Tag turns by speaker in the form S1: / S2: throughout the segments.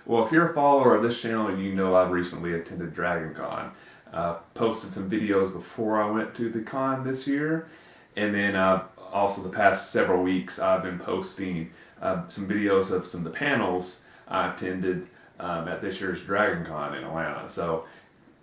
S1: Well, if you're a follower of this channel, you know I've recently attended Dragon Con. Posted some videos before I went to the con this year, and then also the past several weeks I've been posting some videos of some of the panels I attended at this year's Dragon Con in Atlanta. So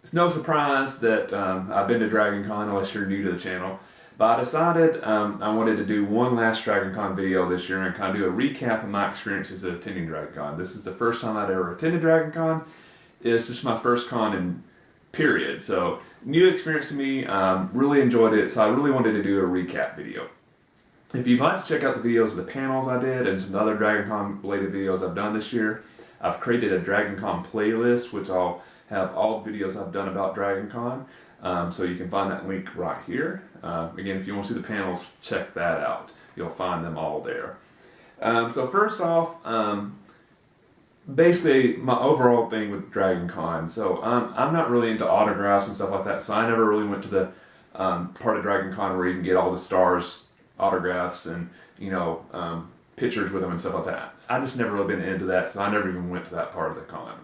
S1: it's no surprise that I've been to Dragon Con unless you're new to the channel. But I decided I wanted to do one last Dragon Con video this year and kind of do a recap of my experiences of attending Dragon Con. This is the first time I'd ever attended Dragon Con. It's just my first con in period. So new experience to me, really enjoyed it, so I really wanted to do a recap video. If you'd like to check out the videos of the panels I did and some other Dragon Con related videos I've done this year, I've created a Dragon Con playlist which I'll have all the videos I've done about Dragon Con. So you can find that link right here. Again, if you want to see the panels, check that out. You'll find them all there. So first off, basically my overall thing with Dragon Con. So I'm not really into autographs and stuff like that, so I never really went to the part of Dragon Con where you can get all the stars autographs and pictures with them and stuff like that. I just never really been into that, so I never even went to that part of the con.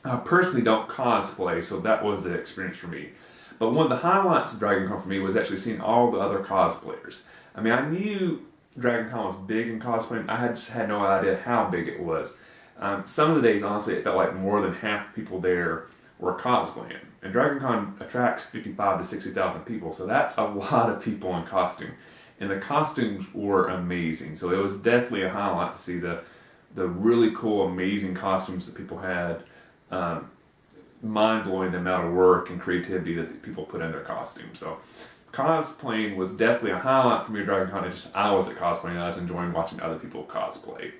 S1: I personally don't cosplay, so that was the experience for me. But one of the highlights of Dragon Con for me was actually seeing all the other cosplayers. I mean, I knew Dragon Con was big in cosplaying. I just had no idea how big it was. Some of the days, honestly, it felt like more than half the people there were cosplaying. And Dragon Con attracts 55 to 60,000 people, so that's a lot of people in costume. And the costumes were amazing, so it was definitely a highlight to see the really cool, amazing costumes that people had. Mind-blowing the amount of work and creativity that the people put in their costumes. So cosplaying was definitely a highlight for me at Dragon Con. I was at cosplaying, I was enjoying watching other people cosplay.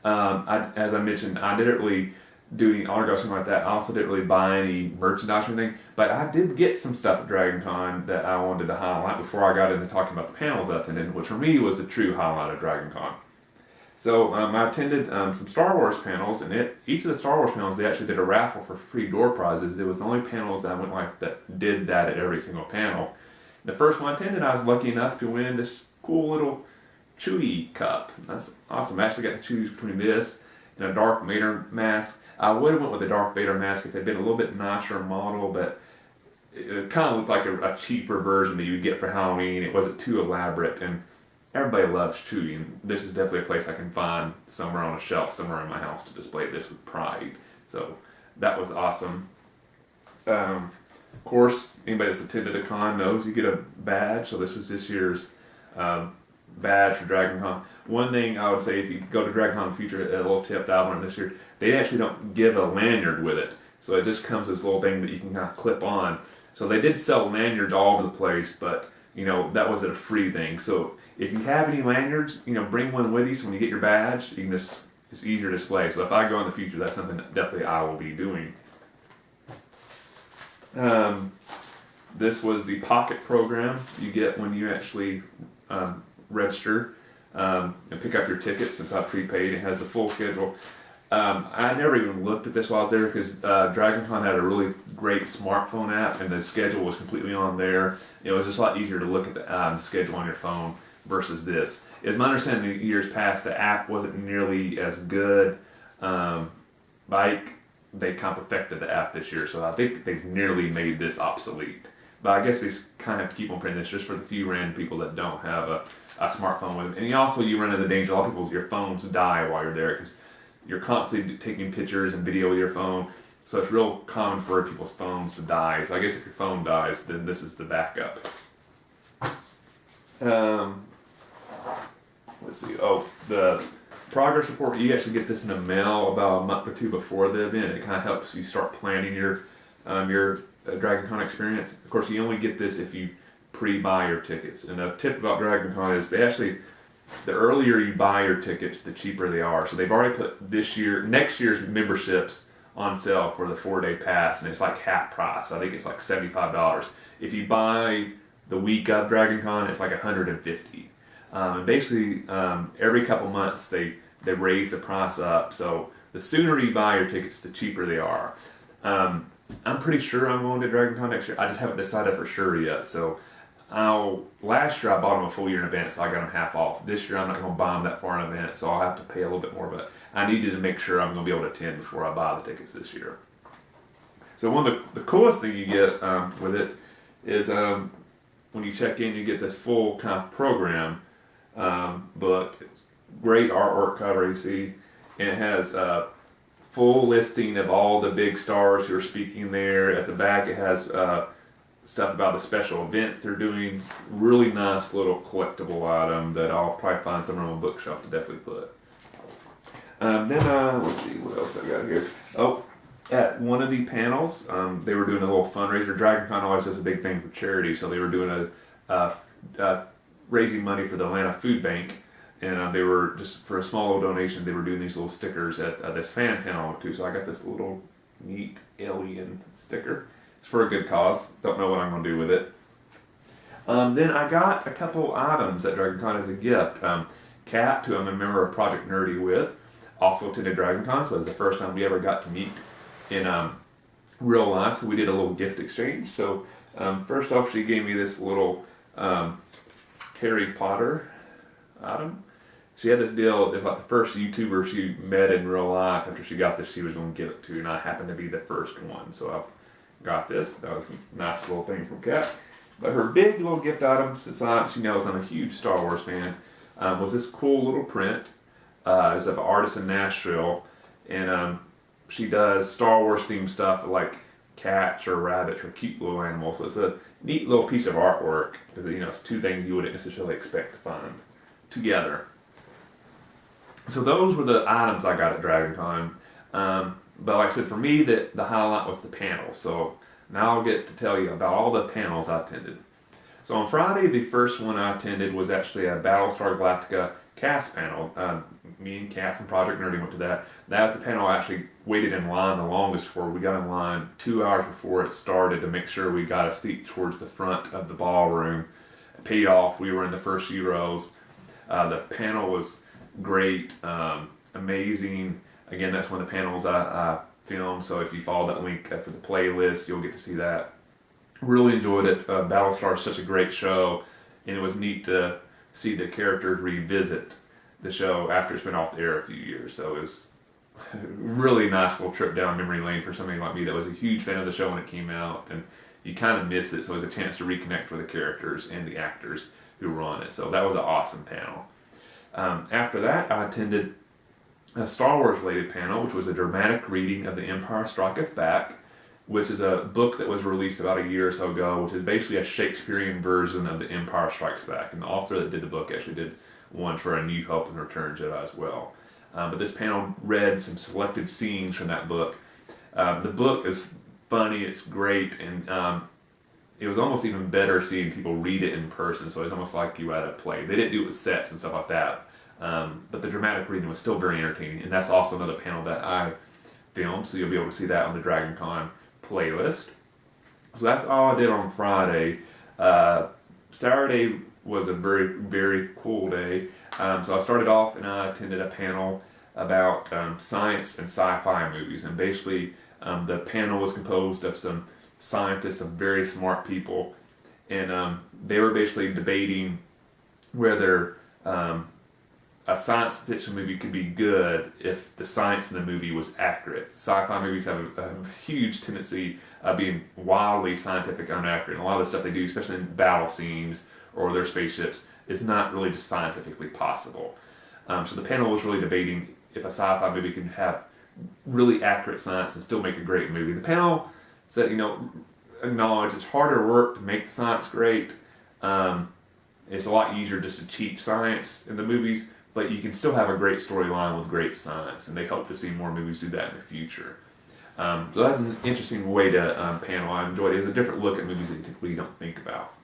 S1: As I mentioned, I didn't really do any autographs or anything like that. I also didn't really buy any merchandise or anything, but I did get some stuff at Dragon Con that I wanted to highlight before I got into talking about the panels I attended, which for me was the true highlight of Dragon Con. So I attended some Star Wars panels, and each of the Star Wars panels, they actually did a raffle for free door prizes. It was the only panels that I went like that did that at every single panel. The first one I attended, I was lucky enough to win this cool little Chewie cup. That's awesome. I actually got to choose between this and a Darth Vader mask. I would have went with the Darth Vader mask if they'd been a little bit nicer model, but it kind of looked like a cheaper version that you would get for Halloween. It wasn't too elaborate, and everybody loves Chewie, and this is definitely a place I can find somewhere on a shelf somewhere in my house to display this with pride. So that was awesome. Of course, anybody that's attended a con knows you get a badge. So this was this year's badge for Dragon Con. One thing I would say, if you go to Dragon Con in the future, a little tip that I've learned this year, they actually don't give a lanyard with it. So it just comes this little thing that you can kind of clip on. So they did sell lanyards all over the place, but that wasn't a free thing. So if you have any lanyards, bring one with you, so when you get your badge, you can it's easier to display. So if I go in the future, that's something that definitely I will be doing. This was the pocket program you get when you actually register and pick up your ticket. Since I prepaid, it has the full schedule. I never even looked at this while I was there because Dragon Con had a really great smartphone app, and the schedule was completely on there. It was just a lot easier to look at the schedule on your phone versus this. It's my understanding in years past the app wasn't nearly as good. They kind of perfected the app this year, so I think they've nearly made this obsolete. But I guess they kind of keep on printing this just for the few random people that don't have a smartphone with them. And you run into the danger, a lot of people, your phones die while you're there because you're constantly taking pictures and video with your phone. So it's real common for people's phones to die. So I guess if your phone dies, then this is the backup. Let's see. Oh, the progress report. You actually get this in the mail about a month or two before the event. It kind of helps you start planning your Dragon Con experience. Of course, you only get this if you pre-buy your tickets. And a tip about Dragon Con is the earlier you buy your tickets, the cheaper they are. So they've already put next year's memberships on sale for the 4-day pass, and it's like half price. I think it's like $75. If you buy the week of Dragon Con, it's like $150. And basically, every couple months they raise the price up. So the sooner you buy your tickets, the cheaper they are. I'm pretty sure I'm going to Dragon Con next year. I just haven't decided for sure yet. So last year I bought them a full year in advance, so I got them half off. This year I'm not going to buy them that far in advance, so I'll have to pay a little bit more, but I needed to make sure I'm going to be able to attend before I buy the tickets this year. So one of the coolest thing you get with it is when you check in, you get this full kind of program book. It's great artwork cover, you see, and it has a full listing of all the big stars who are speaking there. At the back it has stuff about the special events they're doing. Really nice little collectible item that I'll probably find somewhere on my bookshelf to definitely put. Then let's see what else I got here. Oh, at one of the panels, they were doing a little fundraiser. DragonCon always does a big thing for charity, so they were doing raising money for the Atlanta Food Bank, and they were just for a small little donation. They were doing these little stickers at this fan panel too. So I got this little neat alien sticker. It's for a good cause. Don't know what I'm going to do with it. Then I got a couple items at DragonCon as a gift. Kat, who I'm a member of Project Nerdy with, also attended DragonCon, so it's the first time we ever got to meet in real life. So we did a little gift exchange. So first off, she gave me this little Harry Potter item. She had this deal. It's like the first YouTuber she met in real life. After she got this, she was going to give it to, and I happened to be the first one. So I've got this. That was a nice little thing from Kat. But her big little gift item, since she knows I'm a huge Star Wars fan, was this cool little print. It's of an artist in Nashville, and she does Star Wars themed stuff like cats or rabbits or cute little animals. So it's a neat little piece of artwork. It's two things you wouldn't necessarily expect to find together. So those were the items I got at DragonCon. But like I said, for me, the highlight was the panel. So now I'll get to tell you about all the panels I attended. So on Friday, the first one I attended was actually a Battlestar Galactica cast panel. Me and Kat from Project Nerdy went to that. That was the panel I actually waited in line the longest for. We got in line 2 hours before it started to make sure we got a seat towards the front of the ballroom. It paid off. We were in the first few rows. The panel was great, amazing. Again, that's one of the panels I filmed, so if you follow that link for the playlist, you'll get to see that. Really enjoyed it. Battlestar is such a great show, and it was neat to see the characters revisit the show after it's been off the air a few years. So it was a really nice little trip down memory lane for somebody like me that was a huge fan of the show when it came out, and you kind of miss it, so it was a chance to reconnect with the characters and the actors who were on it. So that was an awesome panel. After that, I attended a Star Wars related panel, which was a dramatic reading of The Empire Striketh Back, which is a book that was released about a year or so ago, which is basically a Shakespearean version of The Empire Strikes Back. And the author that did the book actually did one for A New Hope and Return Jedi as well. But this panel read some selected scenes from that book. The book is funny, it's great, and it was almost even better seeing people read it in person, so it's almost like you were at a play. They didn't do it with sets and stuff like that, but the dramatic reading was still very entertaining, and that's also another panel that I filmed, so you'll be able to see that on the DragonCon playlist. So that's all I did on Friday. Saturday was a very, very cool day. So I started off and I attended a panel about science and sci-fi movies, and basically the panel was composed of some scientists, some very smart people, and they were basically debating whether a science fiction movie could be good if the science in the movie was accurate. Sci-fi movies have a huge tendency of being wildly scientific and inaccurate, and a lot of the stuff they do, especially in battle scenes or their spaceships, is not really just scientifically possible. So the panel was really debating if a sci-fi movie could have really accurate science and still make a great movie. The panel said, acknowledge it's harder work to make the science great. It's a lot easier just to cheat science in the movies, but you can still have a great storyline with great science, and they hope to see more movies do that in the future. So that's an interesting way to panel. I enjoyed it. It was a different look at movies that you typically don't think about.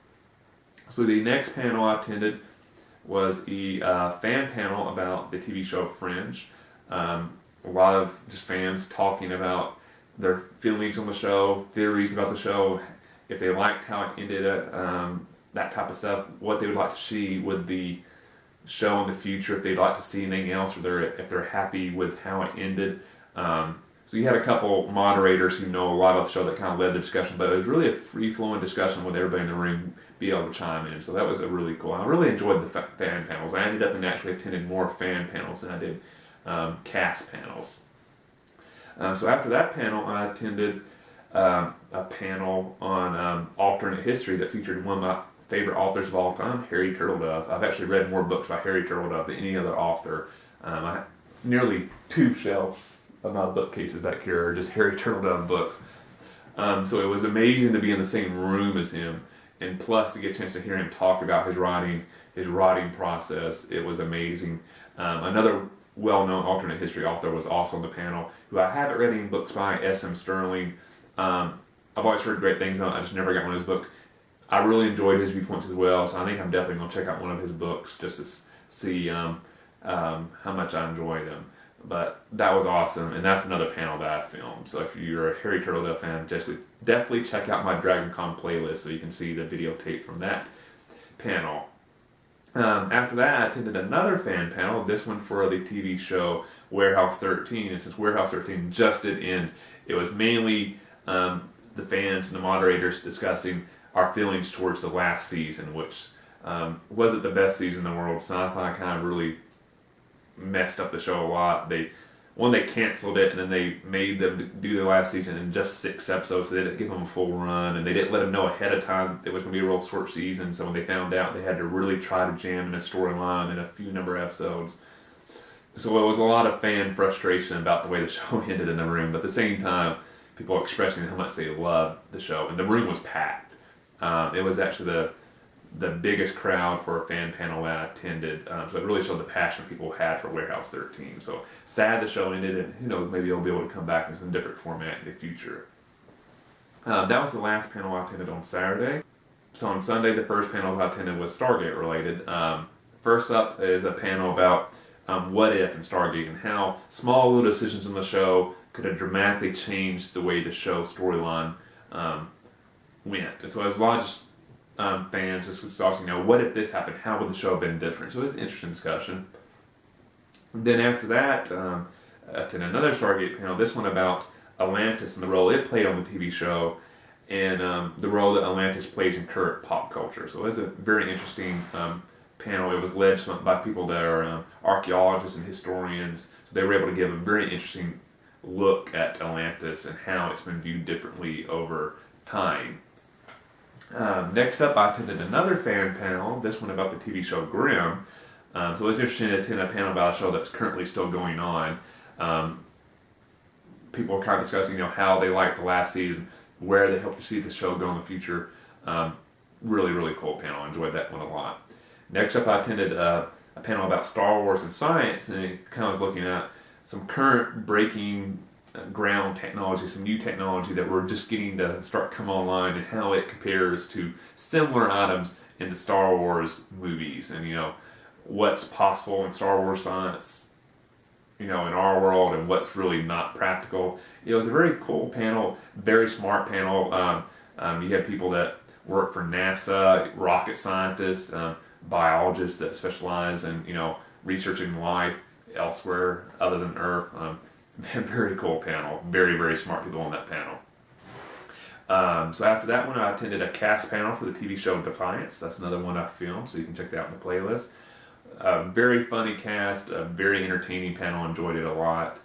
S1: So the next panel I attended was the fan panel about the TV show Fringe. A lot of just fans talking about their feelings on the show, theories about the show, if they liked how it ended, that type of stuff, what they would like to see with the show in the future, if they'd like to see anything else, or if they're happy with how it ended. So you had a couple moderators who know a lot about the show that kind of led the discussion, but it was really a free-flowing discussion with everybody in the room be able to chime in. So that was a really cool. I really enjoyed the fan panels. I ended up and actually attended more fan panels than I did cast panels. So after that panel, I attended a panel on alternate history that featured one of my favorite authors of all time, Harry Turtledove. I've actually read more books by Harry Turtledove than any other author. I have nearly 2 shelves of my bookcases back here are just Harry Turtledove books. So it was amazing to be in the same room as him, and plus to get a chance to hear him talk about his writing process. It was amazing. Another well-known alternate history author was also on the panel, who I haven't read any books by, S.M. Sterling. I've always heard great things about it. I just never got one of his books. I really enjoyed his viewpoints as well, so I think I'm definitely going to check out one of his books just to see how much I enjoy them. But that was awesome, and that's another panel that I filmed. So if you're a Harry Turtledove fan, definitely check out my DragonCon playlist so you can see the videotape from that panel. After that, I attended another fan panel, this one for the TV show Warehouse 13. And since Warehouse 13 just did end, it was mainly the fans and the moderators discussing our feelings towards the last season, which wasn't the best season in the world. Sci-Fi kind of really messed up the show a lot. They canceled it, and then they made them do the last season in just 6 episodes, so they didn't give them a full run, and they didn't let them know ahead of time it was going to be a real short season. So when they found out, they had to really try to jam in a storyline in a few number of episodes. So it was a lot of fan frustration about the way the show ended in the room, but at the same time, people expressing how much they loved the show, and the room was packed. It was actually the biggest crowd for a fan panel that I attended, so it really showed the passion people had for Warehouse 13. So sad the show ended, and who knows, maybe it'll be able to come back in some different format in the future. That was the last panel I attended on Saturday. So on Sunday, the first panel I attended was Stargate related. First up is a panel about what if in Stargate, and how small little decisions in the show could have dramatically changed the way the show storyline went. And so as a lot of fans just talking, what if this happened? How would the show have been different? So it was an interesting discussion. Then after that, I attended another Stargate panel, this one about Atlantis and the role it played on the TV show, and the role that Atlantis plays in current pop culture. So it was a very interesting panel. It was led by people that are archaeologists and historians. So they were able to give a very interesting look at Atlantis and how it's been viewed differently over time. Next up, I attended another fan panel, this one about the TV show Grimm. So it was interesting to attend a panel about a show that's currently still going on. People were kind of discussing how they liked the last season, where they hope to see the show go in the future. Really, really cool panel. I enjoyed that one a lot. Next up, I attended a panel about Star Wars and science, and it kind of was looking at some current breaking ground technology, some new technology that we're just getting to start come online, and how it compares to similar items in the Star Wars movies, and what's possible in Star Wars science, in our world, and what's really not practical. It was a very cool panel, very smart panel. You had people that work for NASA, rocket scientists, biologists that specialize in researching life elsewhere other than Earth. Very cool panel. Very, very smart people on that panel. So after that one, I attended a cast panel for the TV show Defiance. That's another one I filmed, so you can check that out in the playlist. Very funny cast, a very entertaining panel. Enjoyed it a lot.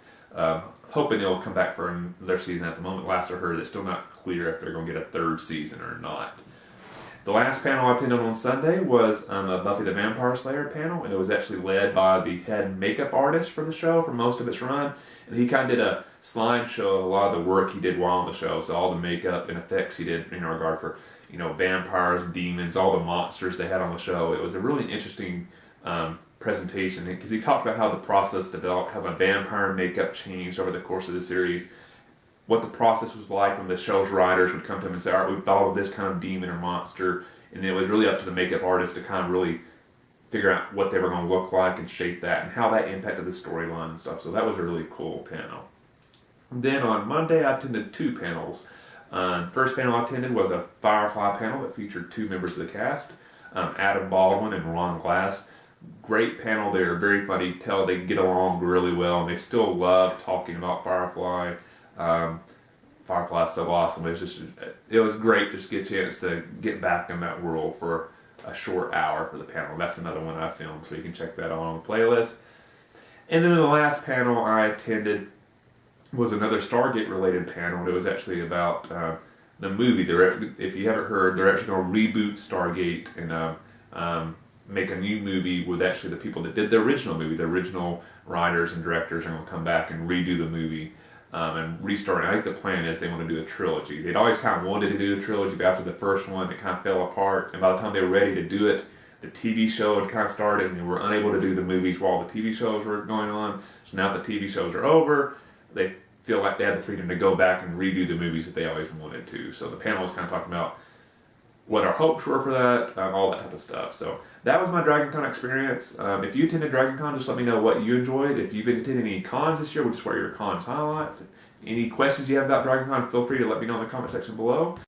S1: Hoping it'll come back for another season. At the moment, last I heard, it's still not clear if they're going to get a 3rd season or not. The last panel I attended on Sunday was a Buffy the Vampire Slayer panel, and it was actually led by the head makeup artist for the show for most of its run. And he kind of did a slideshow of a lot of the work he did while on the show. So all the makeup and effects he did in regard for, vampires, demons, all the monsters they had on the show. It was a really interesting presentation, because he talked about how the process developed, how the vampire makeup changed over the course of the series, what the process was like when the show's writers would come to him and say, all right, we've thought of this kind of demon or monster. And it was really up to the makeup artist to kind of really figure out what they were going to look like and shape that, and how that impacted the storyline and stuff. So that was a really cool panel. And then on Monday, I attended 2 panels. First panel I attended was a Firefly panel that featured 2 members of the cast, Adam Baldwin and Ron Glass. Great panel there, very funny. Tell they get along really well, and they still love talking about Firefly. Firefly's so awesome. It was great just to get a chance to get back in that world for a short hour for the panel. That's another one I filmed, so you can check that out on the playlist. And then the last panel I attended was another Stargate related panel. It was actually about the movie. If you haven't heard, they're actually going to reboot Stargate and make a new movie with actually the people that did the original movie. The original writers and directors are going to come back and redo the movie and restart it. I think the plan is they want to do a trilogy. They'd always kind of wanted to do a trilogy, but after the first one, it kind of fell apart. And by the time they were ready to do it, the TV show had kind of started, and they were unable to do the movies while the TV shows were going on. So now that the TV shows are over, they feel like they have the freedom to go back and redo the movies that they always wanted to. So the panel was kind of talking about what our hopes were for that, all that type of stuff. So that was my DragonCon experience. If you attended DragonCon, just let me know what you enjoyed. If you've attended any cons this year, just what are your cons highlights. Any questions you have about DragonCon, feel free to let me know in the comment section below.